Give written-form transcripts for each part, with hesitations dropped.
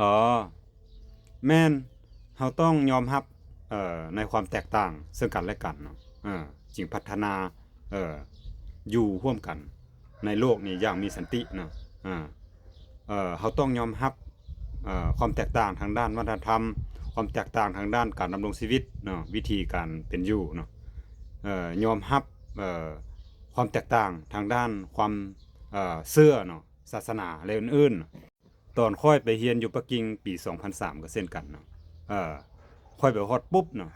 อ๋อแม่นเราต้องยอมรับในความแตกต่างซึ่งกันและกันเนาะจึงพัฒนาเอ่ออยู่ร่วมกันในโลกนี้อย่างมีสันติเนาะอ่าเราต้องยอมรับความแตกต่างทางด้านวัฒนธรรมความแตกต่างทางด้านการดำรงชีวิตเนาะวิธีการเป็นอยู่เนาะยอมรับเอ่อความแตกต่างทางด้านความเชื่อเนาะศาสนาอะไรอื่นๆ ตอนค่อยไปเรียนอยู่ปักกิ่งปี2003ก็เช่นกันเนาะเออค่อยไปฮอดปุ๊บเนาะ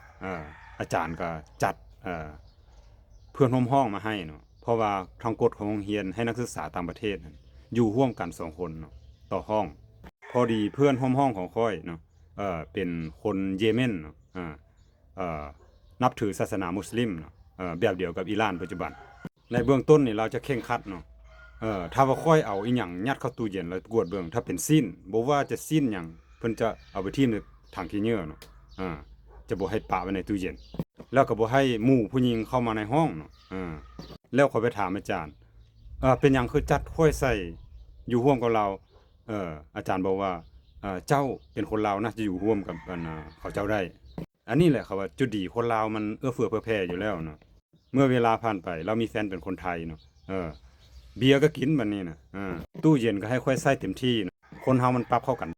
อาจารย์ก็จัดเพื่อนร่วมห้องมาให้เนาะเพราะว่าทางกฎของโรงเรียนให้นักศึกษาต่างประเทศนั้นอยู่ร่วมกัน2คนเนาะต่อห้องพอดีเพื่อนร่วมห้องของค่อยเนาะเป็นคนเยเมนเนาะเอ่อนับถือศาสนามุสลิมเนาะแบบเดียวกับอิหร่านปัจจุบันในเบื้องต้นนี่เราจะเคร่งครัดเนาะ ถ้าว่าค่อยเอาอีหยังยัดเข้าตู้เย็นแล้วกวดเบิ่งถ้าเป็นสิ้นบ่ว่าจะสิ้นหยังเพิ่นจะเอาไปทิ้งในถังขี้เหงื่อเนาะอ่าจะบ่ให้ปะไว้ในตู้เย็นแล้วก็บ่ให้หมู่ผู้หญิงเข้ามาในห้องเนาะแล้วค่อยไปถามอาจารย์เป็นหยังคือจัดค่อยใส่อยู่ร่วมกับเราอาจารย์บอกว่าเจ้าเป็นคนลาวนะจะอยู่ร่วมกับอันเขาเจ้าได้อันนี้แหละครับว่าจุดดีคนลาวมันเอื้อเฟื้อเผื่อแผ่อยู่แล้วเนาะเมื่อเวลาผ่านไปเรามีแฟนเป็นคนไทยเนาะเบียร์ก็กินบัดนี้น่ะตู้เย็นก็ให้ค่อยใส่เต็มที่นะคนเฮามันปรับเข้ากัน